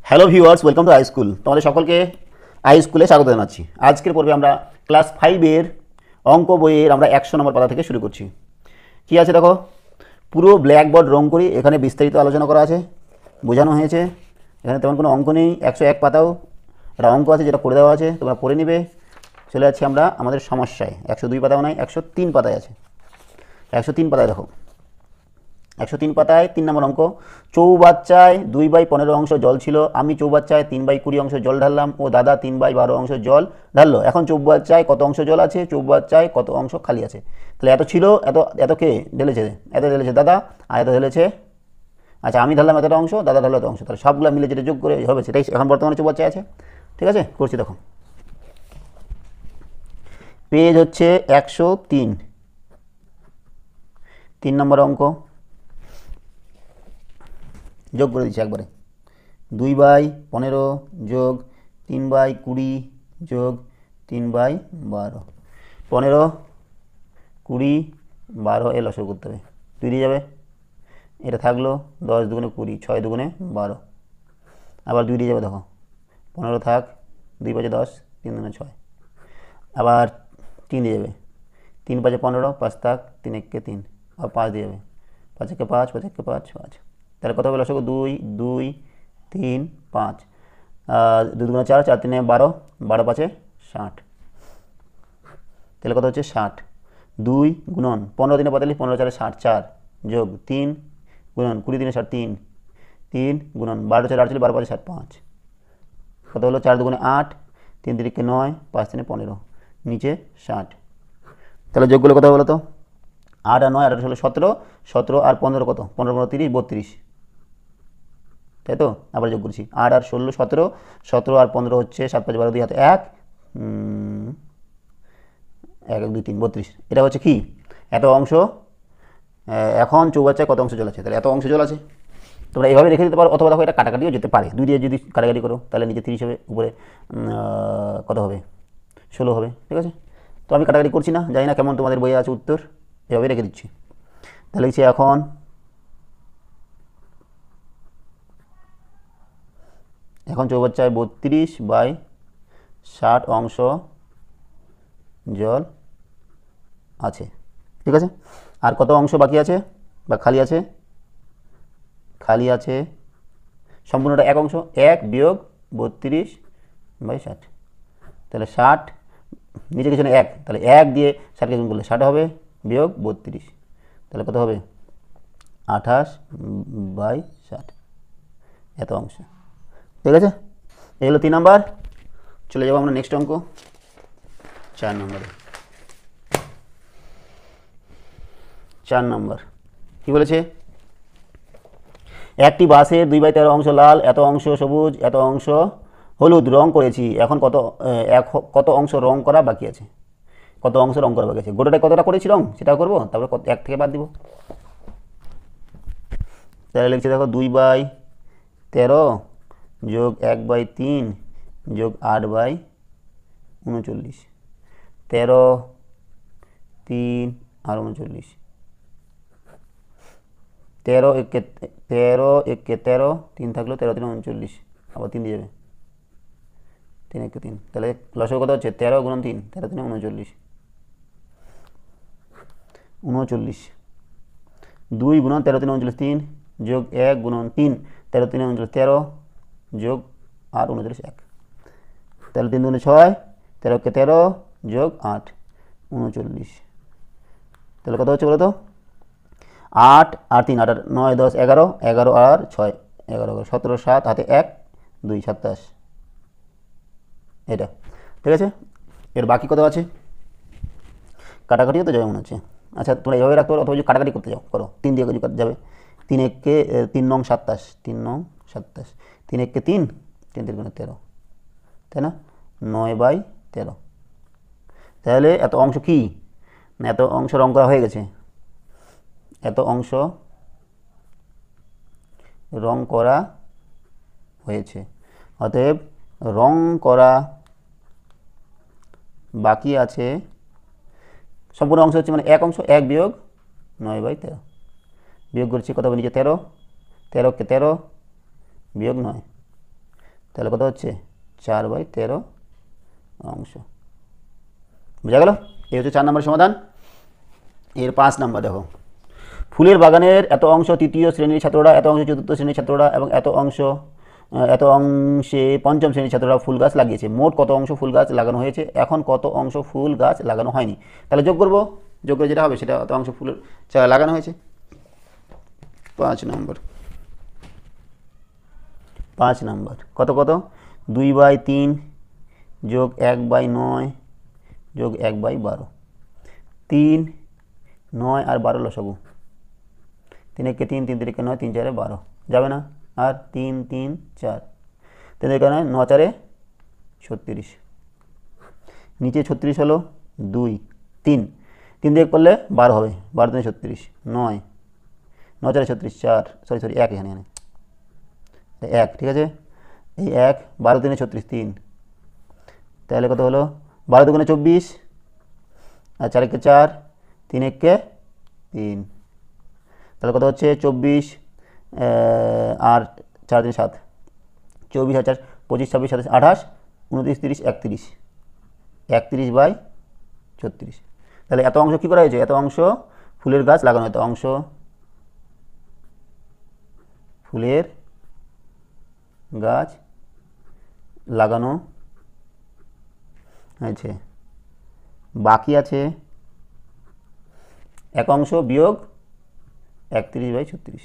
Hello viewers, welcome to I school. তোমাদের সকলকে I স্কুলে স্বাগত জানাচ্ছি। আজকের পর্বে আমরা ক্লাস 5-এর অঙ্ক বইয়ের আমরা 100 নম্বর পাতা থেকে শুরু করছি। কি আছে দেখো, পুরো ব্ল্যাকবোর্ড রং করি, এখানে বিস্তারিত আলোচনা করা আছে, বোঝানো হয়েছে। এখানে তেমন কোনো অঙ্ক নেই, 101 পাতাও একটা অঙ্ক আছে যেটা করে দেওয়া আছে, তোমরা পড়ে নিবে। চলে যাচ্ছি আমরা আমাদের সমস্যায়। 102 পাতাও নাই, 103 পাতায় আছে। 103 পাতায় দেখো, 103 পাতায় 3 নম্বর অঙ্ক। চৌবাচ্চায় 2/15 অংশ জল ছিল, আমি চৌবাচ্চায় 3/20 অংশ জল ঢাললাম ও দাদা 3/12 অংশ জল ঢাললো। এখন চৌবাচ্চায় কত অংশ জল আছে, চৌবাচ্চায় কত অংশ খালি আছে। তাহলে এত ছিল, এত কে ঢেলেছে, এত ঢেলেছে দাদা, আর এত ঢেলেছে, আচ্ছা আমি ঢাললাম এতটা অংশ, দাদা ঢাললো এত অংশ। তাহলে সবগুলো মিলে যেটা যোগ করে হবে সেটাই এখন বর্তমানে চৌবাচ্চায় আছে। ঠিক আছে, করছি দেখো। পেজ হচ্ছে 103, 3 নম্বর অঙ্ক। যোগ করে দিচ্ছি একবারে। 2/15 যোগ 3/20 যোগ 3/12, 15, 20, 12 এ লসগু করতে হবে, 2 দিয়ে যাবে, এটা থাকলো 10 দুগুণে 20, 6 দুগুণে 12, আবার 2 দিয়ে যাবে, দেখো 15 থাক, 2 5 10, 3 দুগুণে 6, আবার 3 দিয়ে যাবে, 3 5 15, 5 থাক, 3 1 3, আবার 5 দিয়ে যাবে, 5 1 5, 5 1 5, 5। তাহলে কত হবে লসগু? 2 2 3 5, 2 দুগুণে 4, 4 3 12, 12 5 60। তাহলে কত হচ্ছে? 60। 2 গুণন 15 দিনে 45, 15 4 60, 4 যোগ 3 গুণন 20 দিনে 60, 3 3 গুণন 12 4 48, 12 5 60, 5। কত হলো? 4 দুগুণে 8, 3 3 9, 5 3 15, নিচে 60। তাহলে যোগ করলে কত বলো তো? 8 আর 9, 8 হলো 17, 17 আর 15 কত? 15 15 30, 32, তাই তো? আবার যোগ করছি, 8 আর 16 17, 17 আর 15 হচ্ছে 7 5 12, 2 হাতে 1, 1 1 2 3, 32। এটা হচ্ছে কি এত অংশ। এখন চৌবাচ্চায় কত অংশ জল আছে, তাহলে এত অংশ জল আছে। তোমরা এইভাবে রেখে দিতে পারো, অথবা দেখো এটা কাটাকাটিও যেতে পারে। 2 দিয়ে যদি কাটাকাটি করো তাহলে নিচে 30 হবে, উপরে কত হবে? 16 হবে। ঠিক আছে, তো আমি কাটাকাটি করছি না, জানি না কেমন তোমাদের বইয়ে আছে উত্তর, এভাবে রেখে দিচ্ছি। তাহলে লিখছি এখন চৌবাচ্চায় 32/60 অংশ জল আছে। ঠিক আছে, আর কত অংশ বাকি আছে বা খালি আছে? খালি আছে সম্পূর্ণটা 1 অংশ, 1 বিয়োগ 32/60। তাহলে 60, নিচে কিছু না 1, তাহলে 1 দিয়ে 60কে গুণ করলে 60 হবে, বিয়োগ 32, তাহলে কত হবে? 28/60, এত অংশ। ঠিক আছে, এই হলো 3 নাম্বার। চলে যাবো আমরা নেক্সট অঙ্ক, 4 নম্বরে। 4 নম্বর কি বলেছে? একটি বাসের 2/13 অংশ লাল, এত অংশ সবুজ, এত অংশ হলুদ রং করেছি। এখন কত অংশ রং করা বাকি আছে? কত অংশ রং করা বাকি আছে? গোটাটা কতটা করেছি রং সেটাও করবো, তারপরে 1 থেকে বাদ দিব। তাহলে লিখছি দেখো, 2/13 যোগ 1/3 যোগ 8/39, 13 3 আর 39, 13 1 13, 3 থাকলো, 13 3 39, আবার 3 দিয়ে যাবে, 3 1 3। তাহলে লসগু কত হচ্ছে? 13 গুণন 3, 13 3 39, 39। 2 গুণন 13 3 39, 3 যোগ 1 গুণন 3, 13 3 39, 13 যোগ আর 39 1, তাহলে 3 2 6, 13 13 যোগ 8 39। তাহলে কত হচ্ছে বলো তো? 8 আর 3 8 9 10 11, 11 আর 6 11, 17 7 হাতে 1 2 27, এটা। ঠিক আছে, এর বাকি কত আছে? কাটাকাটিও তো যাবে মনে হচ্ছে। আচ্ছা তোমরা এইভাবে রাখতে পারো, অথবা যদি কাটাকাটি করতে যাও করো, 3 দিয়ে যাবে, 3 1 3 9 27, 3 9 27, 3 1 3, 3 3 13, তাই না? 9/13। তাহলে এত অংশ কি না, এত অংশ রং করা হয়ে গেছে, এত অংশ রং করা হয়েছে। অতএব রং করা বাকি আছে সম্পূর্ণ অংশ হচ্ছে মানে 1 অংশ, 1 বিয়োগ 9/13, বিয়োগ করছি কত হবে? নিচে 13, 13 কে 13 বিয়োগ 9, তাহলে কত হচ্ছে 4/13 অংশ। বুঝা গেল? এই হচ্ছে 4 নম্বর সমাধান। এর 5 নম্বর দেখো, ফুলের বাগানের এত অংশ তৃতীয় শ্রেণীর ছাত্ররা, এত অংশ চতুর্থ শ্রেণীর ছাত্ররা এবং এত অংশে পঞ্চম শ্রেণীর ছাত্ররা ফুল গাছ লাগিয়েছে। মোট কত অংশ ফুল গাছ লাগানো হয়েছে? এখন কত অংশ ফুল গাছ লাগানো হয়নি? তাহলে যোগ করবো, যোগ করে যেটা হবে সেটা অত অংশ ফুল লাগানো হয়েছে। 5 নম্বর কত 2/3 যোগ 1/9 যোগ 1/12। 3, 9 আর 12 লসাগু। 3 একে 3, 3 3 9, 3 4 12 যাবে না। আর 3 3 4, 3 3 9, 9 4 36। নিচে 36 হলো 2 3, 3 দিয়ে করলে 12 হবে, 12 3 36, 9 9 4 36, 4 সরি 1 এখানে 1, ঠিক আছে। এই 1 12 3 36, 3, তাহলে কত হলো 12 2 24 আর 4 একে 4, 3 একে 3, তাহলে কত হচ্ছে 24 আর 4 3 7, 24 আর 4 25 26 27 28 29 30 31, 31/36। তাহলে এত অংশ কী করা হয়েছে? এত অংশ ফুলের গাছ লাগানো, এত অংশ ফুলের গাছ লাগানো হয়েছে। বাকি আছে 1 অংশ বিয়োগ 31/36,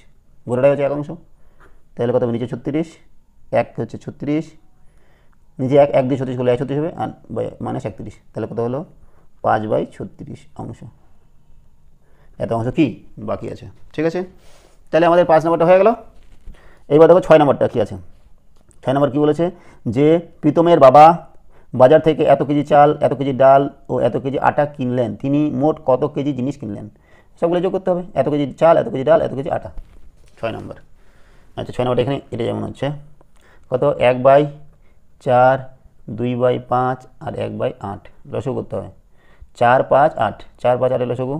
গোটাটাই হচ্ছে 1 অংশ। তাহলে কত হবে? নিচে 36, 1 হচ্ছে 36, নিচে 1 দিয়ে 36 করলে 36 হবে আর -31, তাহলে কত হলো 5/36 অংশ। এত অংশ কি বাকি আছে, ঠিক আছে। তাহলে আমাদের 5 নম্বরটা হয়ে গেল। এইবার দেখো 6 নম্বরটা কী আছে। 6 নম্বর কী বলেছে? যে প্রীতমের বাবা বাজার থেকে এত কেজি চাল, এত কেজি ডাল ও এত কেজি আটা কিনলেন, তিনি মোট কত কেজি জিনিস কিনলেন? সবগুলো যোগ করতে হবে। এত কেজি চাল, এত কেজি ডাল, এত কেজি আটা। 6 নম্বর। আচ্ছা 6 নম্বরটা এখানে এটা যেমন হচ্ছে কত 1/4, 2/5 আর 1/8 লসগু করতে হবে। 4 5 8, 4 5 8 লসগু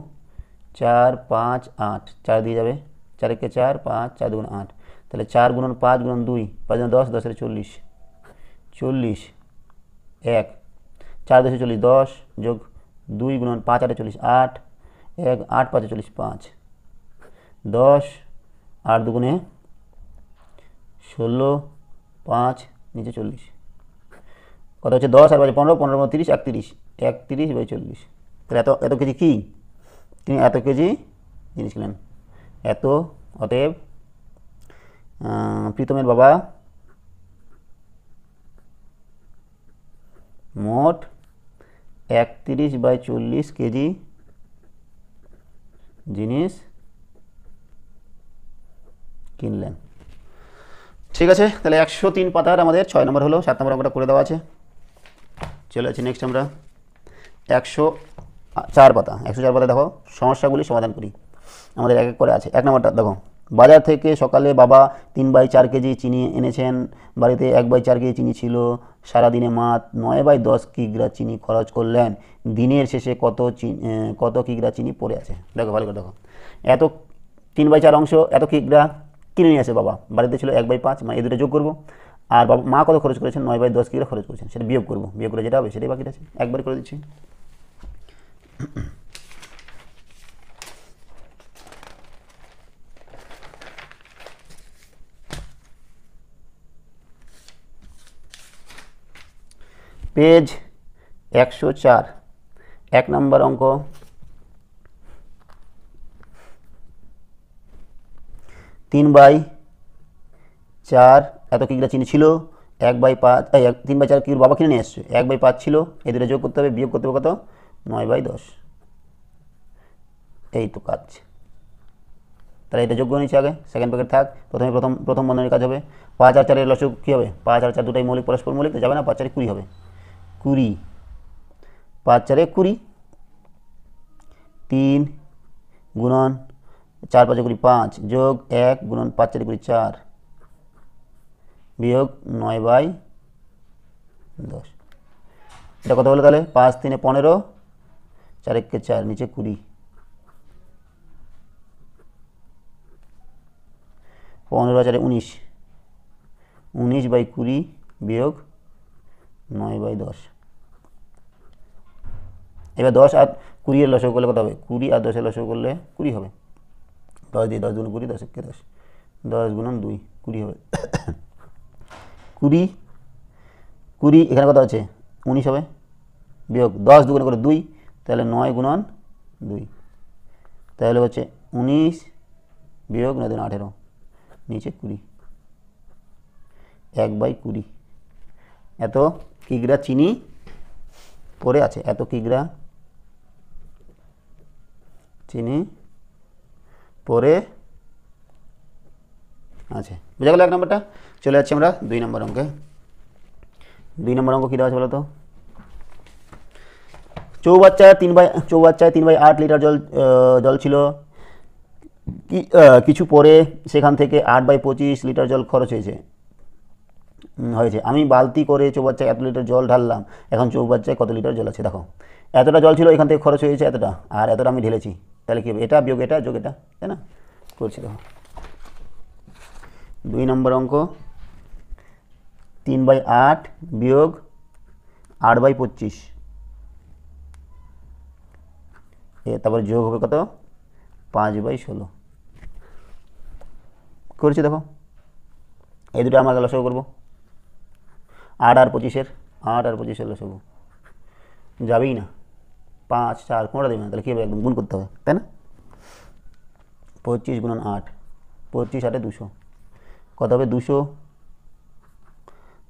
4 5 8, 4 দিয়ে যাবে, 4 একে 4 5 4 2 8, তাহলে 4 গুণন 5 গুণন 2 5 10 10 40 40 1, 4 10 40 10 যোগ 2 গুণন 5 8 40 8 1 8 5 40 5 10 8 দুগুণে 16 5 নিচে 40, কত হচ্ছে 10 আর 15 15 30 31 31/40। তাহলে এত কেজি কি? তিনি এত কেজি জিনিস কিনলেন। এত, অতএব প্রীতমের বাবা মোট 31/40 কেজি জিনিস কিনলেন। ঠিক আছে, তাহলে 103 পাতার আমাদের 6 নম্বর হলো। 7 নম্বর অঙ্কটা করে দেওয়া আছে। চলে যাচ্ছি নেক্সট আমরা 104 পাতা। 104 পাতা দেখো, সমস্যাগুলি সমাধান করি। আমাদের এক এক করে আছে। 1 নম্বরটা দেখো, বাজার থেকে সকালে বাবা 3/4 কেজি চিনি এনেছেন, বাড়িতে 1/4 কেজি চিনি ছিল, সারাদিনে মা 9/10 কিগ্রা চিনি খরচ করলেন, দিনের শেষে কত কিগ্রা চিনি পড়ে আছে? দেখো ভালো করে দেখো, এত 3/4 অংশ এত কিগ্রা কিনে নিয়ে আসে বাবা, বাড়িতে ছিল 1/5, মানে এই দুটো যোগ করবো। আর বাবা মা কত খরচ করেছেন? 9/10 কিগ্রা খরচ করেছেন, সেটা বিয়োগ করবো। বিয়োগ করে যেটা হবে সেটাই বাকি আছে। একবার করে দিচ্ছি। পেজ 104, 1 নম্বর অঙ্ক। 3/4 এত কিগ্রা চিনি ছিল, 1/5 3/4 কিগ্রা বাবা কিনে নিয়ে এসছে, 1/5 ছিল, এই দুটো যোগ করতে হবে, বিয়োগ করতে হবে কত? 9/10। এই তো কাজ। তাহলে এটা যোগ করে নিচ্ছে আগে, সেকেন্ড প্যাকেট থাক। প্রথম বন্ধনীর কাজ হবে। 5 আর 4 লসগু কী হবে? 5 আর 4 দুটাই মৌলিক, পরস্পর মৌলিক, তো যাবে না। 5 4 20 হবে, 20, 5 4 20, 3 গুণন 4 5 20 5 যোগ 1 গুণন 5 4 20 4 বিয়োগ 9/10। এটা কত হলো তাহলে? 5 3 15, 4 1 4, নিচে 20, 15 4 19, 19/20 বিয়োগ 9/10। এবার 10 আর 20 এর লসাগু করলে কত হবে? 20 আর 10 এর লসাগু করলে 20 হবে। 10 দিয়ে 10 গুণ 20, 10 একে 10, 10 গুণন 2, 20 হবে। 20 এখানে কত আছে? 19 হবে, বিয়োগ 10 দুগুণে করে 2, তাহলে 9 গুণন 2, তাহলে হচ্ছে 19 বিয়োগ 9 দুগুণে 18, নিচে 20, 1/20। এত কিগ্রা চিনি পড়ে আছে, এত কিগ্রা চিনি পরে আছে। বুঝা গেল 1 নম্বরটা। চলে যাচ্ছি আমরা 2 নম্বর অঙ্কে। 2 নম্বর অঙ্ক কী দেওয়া আছে বলো তো? চৌবাচ্চায় 3/8 লিটার জল ছিল, কিছু পরে সেখান থেকে 8/25 লিটার জল খরচ হয়েছে। আমি বালতি করে চৌবাচ্চায় এত লিটার জল ঢাললাম, এখন চৌবাচ্চায় কত লিটার জল আছে? দেখো, এতটা জল ছিল, এখান থেকে খরচ হয়েছে এতটা, আর এতটা আমি ঢেলেছি, তাহলে কী হবে? এটা বিয়োগ এটা যোগ এটা, তাই না? করছি দেখো 2 নম্বর অঙ্ক। 3/8 বিয়োগ 8/25, তারপর যোগ হবে কত? 5/16 করছি। দেখো এই দুটো আমরা লসাগু করবো, 8 আর 25-এর লসাগু যাবেই না, 5 4 কোনটা দেবে না, তাহলে কী হবে? একদম গুণ করতে হবে, তাই না? 25 গুণন 8, 25 8 200, কত হবে? 200।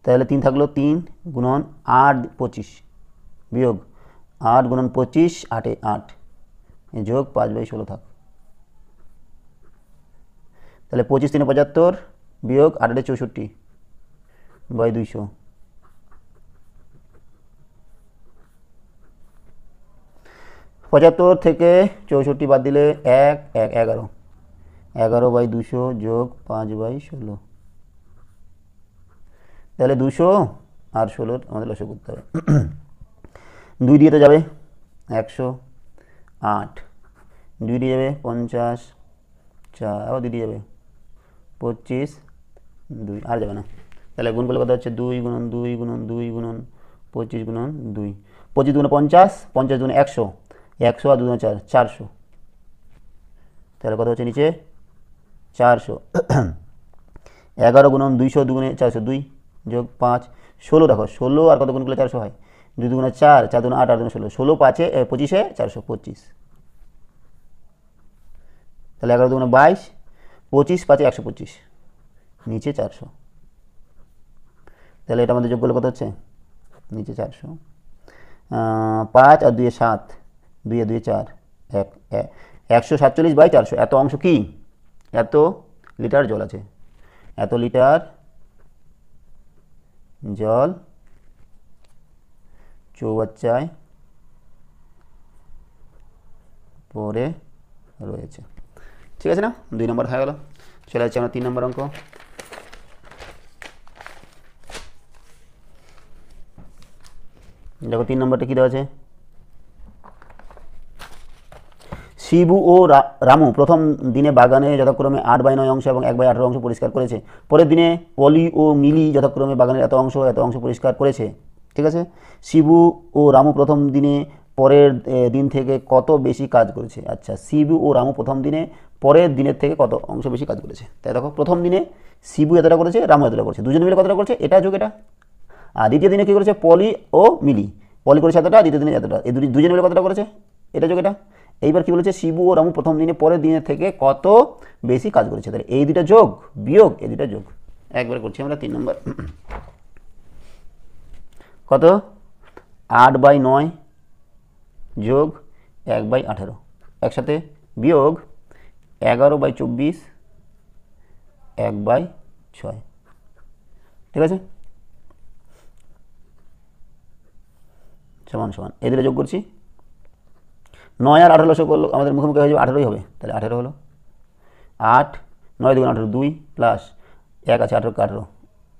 তাহলে 3 থাকলো, 3 গুণন 8 25 বিয়োগ 8 গুণন 25 8 8 যোগ 5/16 থাক। তাহলে 25 3 75 বিয়োগ 8 64/200। পঁচাত্তর থেকে 64 বাদ দিলে 1 1 11, 11/200 যোগ 5/16, তাহলে 200 আর 16 আমাদের লসাগু করতে হবে। 2 দিয়ে তো যাবে 108, 2 দিয়ে যাবে 50, 4 আবার 2 দিয়ে যাবে 25, 2 আর যাবে না, তাহলে গুণ করলে কত হচ্ছে? 2 গুণন 2 গুণন 2 গুণন 25 গুণন 2, 25 দুগুণে 50, 50 দুগুণে 100, 100 আর 2 দুগুণে 4, 400, তাহলে কত হচ্ছে? নিচে 400। 11 গুণন 200 দুগুণে 400, 2 যোগ 5, 16। দেখো 16 আর কত গুণ করলে 400 হয়? 2 দুগুণে 4, 4 দুগুণে 8, 8 দুগুণে 16, 16 5 25-এ 425, তাহলে 11 দুগুণে 22, 25 5 125, নিচে 400, তাহলে এটা আমাদের যোগ করলে কত হচ্ছে? নিচে 400, 5 আর 2 7, 2 2 4, 147/400। এত অংশ কি? এত লিটার জল আছে, এত লিটার জল চৌবাচ্চায় পরে রয়েছে। ঠিক আছে না? 2 নম্বর হয়ে গেল। চলে যাচ্ছে আমরা 3 নম্বর অঙ্ক। দেখো 3 নম্বরটা কী দেওয়া আছে? শিবু ও রামু প্রথম দিনে বাগানে যথাক্রমে 8/9 অংশ এবং 1/18 অংশ পরিষ্কার করেছে। পরের দিনে পলি ও মিলি যথাক্রমে বাগানের এত অংশ পরিষ্কার করেছে। ঠিক আছে, শিবু ও রামু প্রথম দিনে পরের দিন থেকে কত বেশি কাজ করেছে? আচ্ছা, শিবু ও রামু প্রথম দিনে পরের দিনের থেকে কত অংশ বেশি কাজ করেছে? তাই দেখো, প্রথম দিনে শিবু এতটা করেছে, রামু এতটা করেছে, দুজনে মিলে কতটা করেছে? এটা যোগ এটা। আর দ্বিতীয় দিনে কী করেছে? পলি ও মিলি, পলি করেছে এতটা, দ্বিতীয় দিনে এতটা, এই দুজনে মিলে কতটা করেছে? এটা যোগ এটা। এইবার কি বলেছে? শিবু ও রামু প্রথম দিনে পরের দিনের থেকে কত বেশি কাজ করেছে, তাহলে এই দুটা যোগ বিয়োগ এই দুটা যোগ। একবার করছি আমরা 3 নম্বর। কত? 8/9 যোগ 1/18 একসাথে বিয়োগ 11/24 1/6। ঠিক আছে, সমান সমান এই দুটো যোগ করছি। 9 আর 18 লসাগু করলো আমাদের মুখোমুখি হয়ে যাবে, 18ই হবে, তাহলে 18 হলো। 8 9 2 18 2 প্লাস 1 আছে 18 18,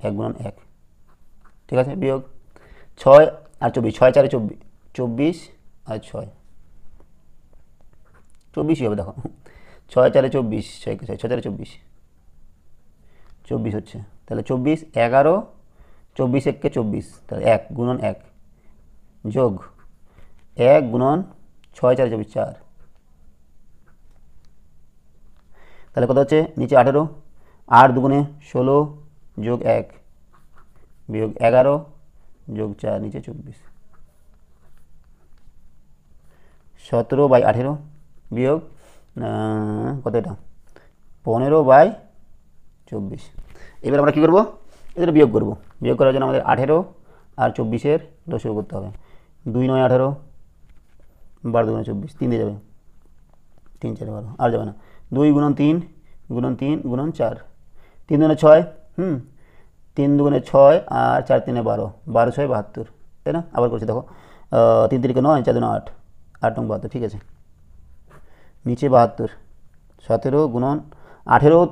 1 গুণন 1। ঠিক আছে, বিয়োগ 6 আর 24, 6 4 24, 24 আর 6 24ই হবে। দেখো 6 4 24, 6 4 24 24 হচ্ছে, তাহলে 24 11 24 1 কে 24, তাহলে 1 গুণন 1 যোগ 1 গুণন 6 4 24 4, তাহলে কত হচ্ছে নিচে 18, 8 দুগুণে 16 যোগ 1 বিয়োগ 11 যোগ 4 নিচে 24, 17/18 বিয়োগ কত এটা 15/24। এবার আমরা কী করবো, এদের বিয়োগ করব। বিয়োগ করার জন্য আমাদের 18 আর 24-এর লসাগু করতে হবে। 2 9 18, 12 2 24, 3 দিয়ে যাবে, 3 4 12, আর যাবে না। 2 গুণন 3 গুণন 3 গুণন 4, 3 দুগুণে 6, 3 দুগুণে 6 আর 4 3 12, 12 6 72, তাই না? আবার করছি দেখো, 3 3 9 4 2 8, 8 9 72, ঠিক আছে। নিচে 72, 17 গুণন 18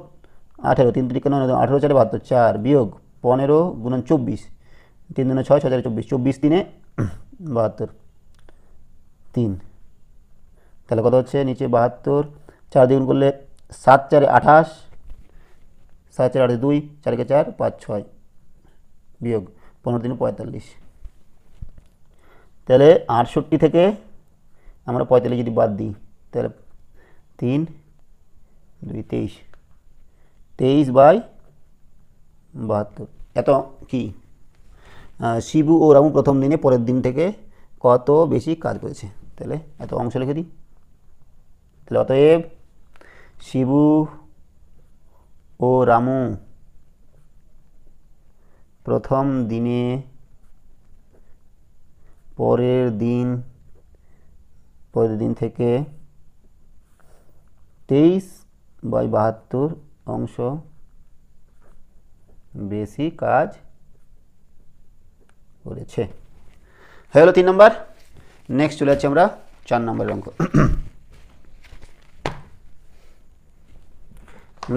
18, 3 3 9 18 4 72, 4 বিয়োগ 15 গুণন 24, 3 2 6 6 4 24, 24 3 72, 3, তাহলে কত হচ্ছে নিচে 72, 4 দ্বিগুণ করলে 7 4 28, 7 4 8 2, 4 কে 4 5 6 বিয়োগ 15 3 45, তাহলে 68 থেকে আমরা 45 যদি বাদ দিই তাহলে 3 2 23, 23/72। এত কি শিবু ও রামু প্রথম দিনে পরের দিন থেকে কত বেশি কাজ করেছে, তাহলে এত অংশ লিখে দিই। তাহলে অতএব শিবু ও রামু প্রথম দিনে পরের দিন থেকে 23/72 অংশ বেশি কাজ করেছে। হয়ে গেল 3 নম্বর। নেক্সট চলে যাচ্ছি আমরা 4 নম্বরের অঙ্ক।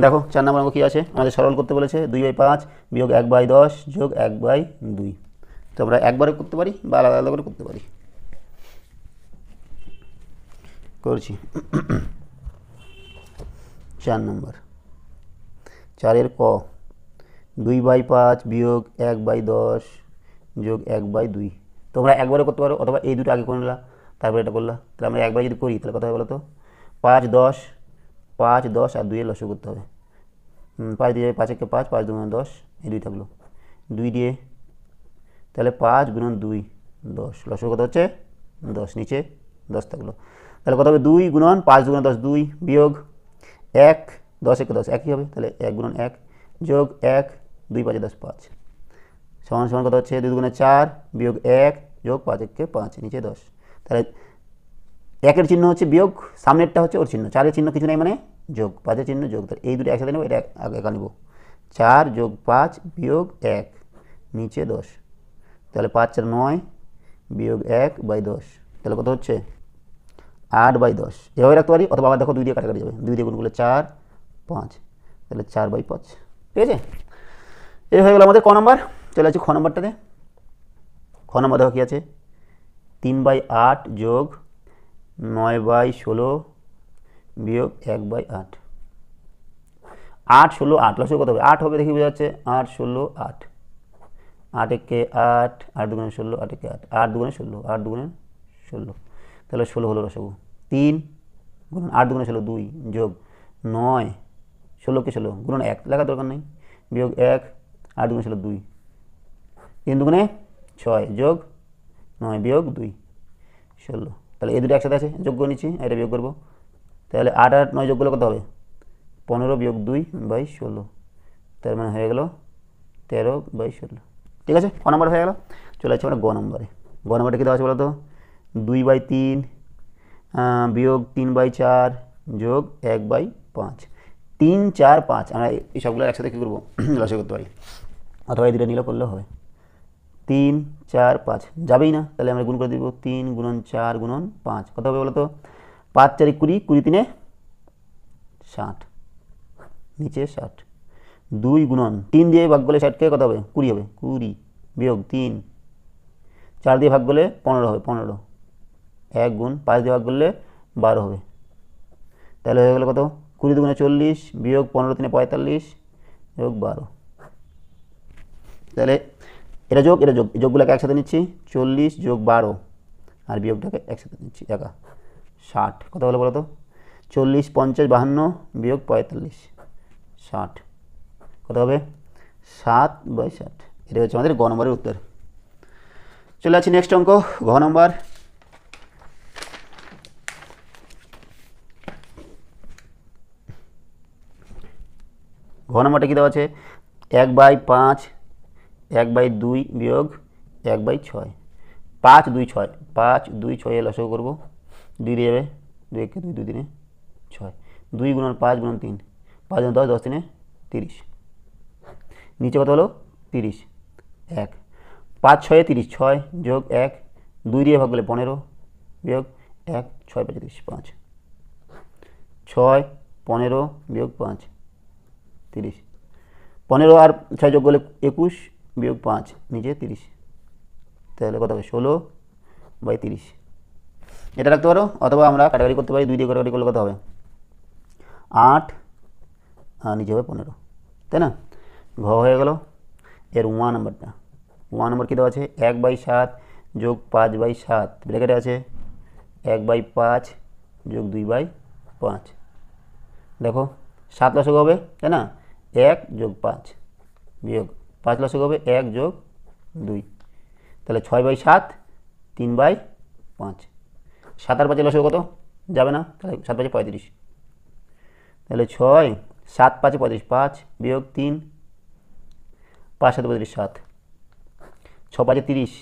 দেখো 4 নম্বর অঙ্ক কী আছে, আমাদের সরল করতে বলেছে 2/5 বিয়োগ 1/10 যোগ 1/2। তো আমরা একবারে করতে পারি বা আলাদা আলাদা করে করতে পারি। করছি 4 নম্বর, 4-এর ক, 2/5 বিয়োগ 1/10 যোগ 1/2। তোমরা একবারে করতে পারো অথবা এই দুটো আগে করে নিলা তারপরে এটা করলা। তাহলে আমরা একবারে যদি করি তাহলে কথা হবে বলো তো, 5 10, 5 10 আর 2-এর লসাগু করতে হবে। 5 দিয়ে 5 1 5, 5 2 10, এই 2 থাকলো, 2 দিয়ে তাহলে 5 গুণন 2 10, লসাগু কত হচ্ছে 10, নিচে 10 থাকলো। তাহলে কত হবে 2 গুণন 5 2 10 2 বিয়োগ 1 10 1 10, একই হবে, তাহলে 1 গুণন 1 যোগ 1 2 5 10 5 সমান সমান কত হচ্ছে 2 দুগুণে 4 বিয়োগ 1 যোগ 5 1 5, নিচে 10। তাহলে 1-এর চিহ্ন হচ্ছে বিয়োগ, সামনেরটা হচ্ছে ওর চিহ্ন, 4-এর চিহ্ন কিছু নেই মানে যোগ, 5-এর চিহ্ন যোগ। তাহলে এই দুটো একসাথে নেবো, এটা একা নেবো, 4 যোগ 5 বিয়োগ 1 নিচে 10। তাহলে 5 4 9 বিয়োগ 1/10, তাহলে কত হচ্ছে 8/10। এভাবে রাখতে পারি, অথবা আবার দেখো 2 দিয়ে কাটাকাটি যাবে, 2 দিয়ে গুণ করলে 4 5, তাহলে 4/5, ঠিক আছে। এই হয়ে গেল আমাদের ক নম্বর। চলে যাচ্ছি খ নম্বরটাতে। খ নম্বর দেখো কী আছে, 3/8 যোগ 9/16 বিয়োগ 1/8। 8 16 8, লসাগু কত হবে 8 হবে, দেখি বোঝা যাচ্ছে 8 16 8, 8 1 8, 8 2 16, 8 1 8, 8 2 16, 8 2 16, তাহলে 16 হলো লসাগু। 3 গুণন 8 2 16 2 যোগ 9 16 কে 16 গুণন 1 লেখার দরকার নেই, বিয়োগ 1 8 2 16 2, 3 2 6 যোগ 9 বিয়োগ 2 16। তাহলে এই দুটো একসাথে আছে, যোগ করে নিচ্ছি, এটা বিয়োগ করবো। তাহলে 8 আর 9 যোগ করলে কত হবে 15 বিয়োগ 2/16, তার মানে হয়ে গেল 13/16, ঠিক আছে। ক নম্বর হয়ে গেল। চলে যাচ্ছে আমরা গ নম্বরে। গ নম্বরটা কী দেওয়া আছে বলো তো, 2/3 বিয়োগ 3/4 যোগ 1/5। 3 4 5, আমরা এই সবগুলো একসাথে কী করবো লসাগু করতে পারি, অথবা এই দুটো নিলে করলেও হবে। 3 4 5 যাবেই না, তাহলে আমরা গুণ করে দিব, 3 গুণন 4 গুণন 5 কত হবে বলো তো, 5 4 20, 20 3 60, নিচে 60। 2 গুণন 3 দিয়ে ভাগ করলে 60 কে কত হবে 20 হবে, 20 বিয়োগ 3 4 দিয়ে ভাগ করলে 15 হবে, 15 1 গুণ 5 দিয়ে ভাগ করলে 12 হবে। তাহলে হয়ে গেলো কত 20 2 40 বিয়োগ 15 3 45 যোগ 12। তাহলে এটা যোগ যোগগুলোকে একসাথে নিচ্ছি 40 যোগ 12 আর বিয়োগটাকে একসাথে নিচ্ছি একা 60 কত হলো বলো তো 40 50 52 বিয়োগ 45 60 কত হবে 7/60 এটা হচ্ছে আমাদের গ নম্বরের উত্তর। চলে আসছি নেক্সট অঙ্ক ঘ নম্বর। ঘ নম্বরটা কী দেওয়া আছে 1/5 1/2 বিয়োগ 1/6 5 2 6 5 2 6 এর লসাগু করবো 2 দিয়ে যাবে 2 1 2 2 3 6 2 গুণন 5 গুণন 3 5 গুণন 10 10 3 30 নিচে কত হলো 30 1 5 6 30 6 যোগ 1 2 দিয়ে ভাগ করলে 15 বিয়োগ 1 6 5 30 5 6 15 বিয়োগ 5 30 15 আর 6 যোগ করলে 21 বিয়োগ 5 নিচে 30 তাহলে কত হবে 16/30 এটা রাখতে পারো অথবা আমরা কাটাকাটি করতে পারি 2 দিয়ে কাটাকাটি করলে কত হবে 8 আর নিচে হবে 15 তাই না ঘ হয়ে গেল। এর 1 নম্বরটা 1 নম্বর কী দেওয়া আছে 1/7 যোগ 5/7 ব্র্যাকেটে আছে 1/5 যোগ 2/5 দেখো 7 লসাগু হবে তাই না 1 যোগ 5 বিয়োগ 5 লসাগু হবে 1 যোগ 2 তাহলে 6/7 3/5 7 আর 5 লসাগু কত যাবে না তাহলে 7 5 35 তাহলে 6 7 5 35 5 বিয়োগ 3 5 7 35 7 6 5 30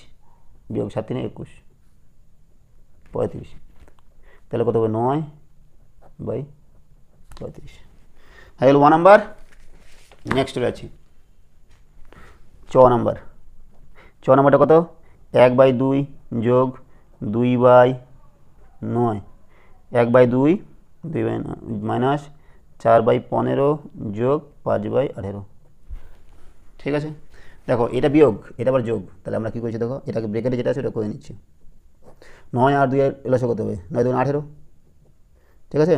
বিয়োগ 7 3 21 35 তাহলে কত হবে 9/35 হয়ে গেল 1 নাম্বার। নেক্সট রয়েছে চ নাম্বার নম্বরটা কত 1/2 যোগ 2/9 1/2 মাইনাস 4/15 যোগ 5/18 ঠিক আছে। দেখো এটা বিয়োগ এটা আবার যোগ তাহলে আমরা কী করছি দেখো এটাকে ব্রেকেটে যেটা আছে ওটা করে নিচ্ছি 9 আর 2 এর লসাগু কত হবে 9 2 18 ঠিক আছে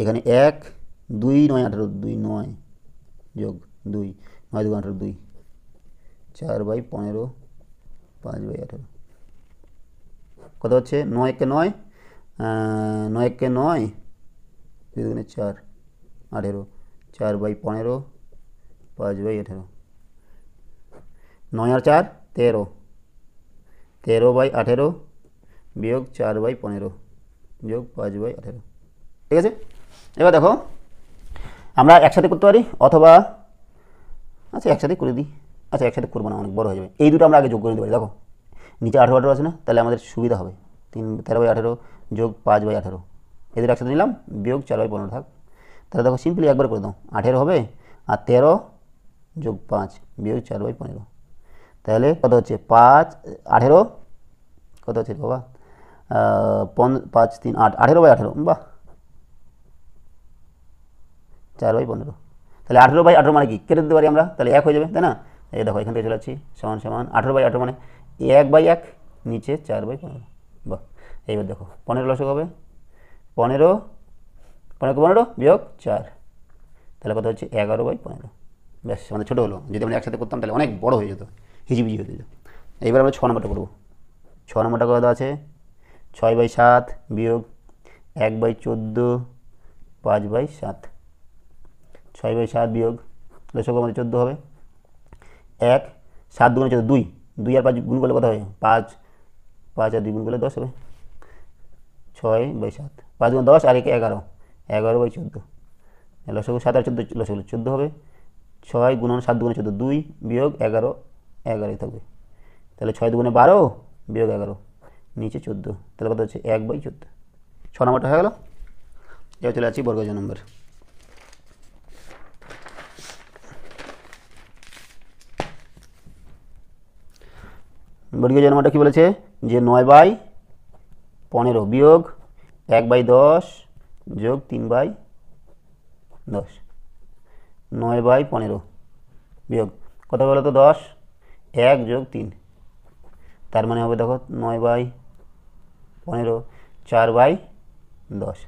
এখানে 1 2 9 18 2 9 যোগ 2 9 2 18 2 4/15 5/18 কত হচ্ছে 9 কে 9 9 কে 9 2 2 4 18 4/15 5/18 9 আর 4 13 13/18 বিয়োগ 4/15 যোগ 5/18 ঠিক আছে। এবার দেখো আমরা একসাথে করতে পারি অথবা আচ্ছা একসাথে করে দিই আচ্ছা একসাথে করবো না অনেক বড় হয়ে যাবে এই দুটো আমরা আগে যোগ করে নিতে পারি দেখো নিচে 18 আছে না তাহলে আমাদের সুবিধা হবে 13/18 যোগ 5/18 এদের একসাথে নিলাম বিয়োগ 4/15 থাক তাহলে দেখো সিম্পলি একবার করে দাও 18 হবে আর 13 যোগ 5 বিয়োগ 4/15 তাহলে কত হচ্ছে 5 18 কত হচ্ছে বাবা 5 3 8 18/18 বাহ 4/15 তাহলে 18/18 মানে কি কেটে দিতে পারি আমরা তাহলে 1 হয়ে যাবে তাই না এই দেখো এখান থেকে চলে যাচ্ছি সমান সমান 18/18 মানে 1/1 নিচে 4/15 বাহ এইবার দেখো 15 লসাগু হবে 15 15 বিয়োগ 4 তাহলে কত হচ্ছে 11/15 ব্যাস আমাদের ছোটো হলো যদি আমরা একসাথে করতাম তাহলে অনেক বড় হয়ে যেত হিজিবিজি হয়ে যেত। এইবার আমরা 6 নম্বরটা করবো 6 নম্বরটা কত আছে 6/7 বিয়োগ 1/14 5/7 6/7 বিয়োগ লসাগু আমাদের 14 হবে 1 7 2 14 2 2 আর 5 গুণ করলে কত হবে 5 5 আর 2 গুণ করলে 10 হবে 6/7 5 গুণ 10 আর 1 11 11/14 লসাগু 7 আর 14 লসাগু 14 হবে 6 গুণন 7 গুণে 14 2 বিয়োগ 11 11 থাকবে তাহলে 6 দুগুণে 12 বিয়োগ 11 নিচে 14 তাহলে কত হচ্ছে 1/14 6 নম্বরটা হয়ে গেল। এবার চলে যাচ্ছি বর্গজ নম্বর বর্গীয় নম্বরটা কী বলেছে যে 9/15 বিয়োগ 1/10 যোগ 3/10 9/15 বিয়োগ কত বলো তো 10 1 যোগ 3 তার মানে হবে দেখো 9/15 4/10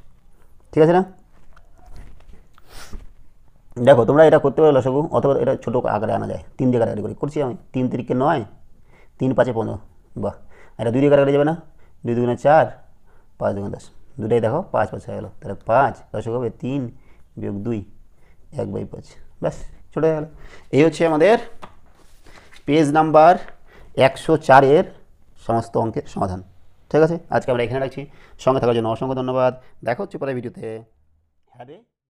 ঠিক আছে না দেখো তোমরা এটা করতে পারো লসাগু, অথবা এটা ছোটো আকারে আনা যায়, 3 দিয়ে কাটাকাটি করে করছি আমি। 3 তিরিকে 9, 3 5 15, বাহ। এটা 2 দিয়ে কাটাকাটি যাবে না, 2 দুগুণে 4, 5 দুগুণে 10, দুটাই দেখো 5 5 হয়ে গেলো, তাহলে 5 লসাগু হবে 3 বিয়োগ 2, 1/5, ব্যাস ছোটো হয়ে গেল। এই হচ্ছে আমাদের পেজ নাম্বার 104-এর সমস্ত অঙ্কের সমাধান। ঠিক আছে, আজকে আমরা এখানে রাখছি। সঙ্গে থাকার জন্য অসংখ্য ধন্যবাদ। দেখা হচ্ছে পরের ভিডিওতে। হ্যাঁ রে।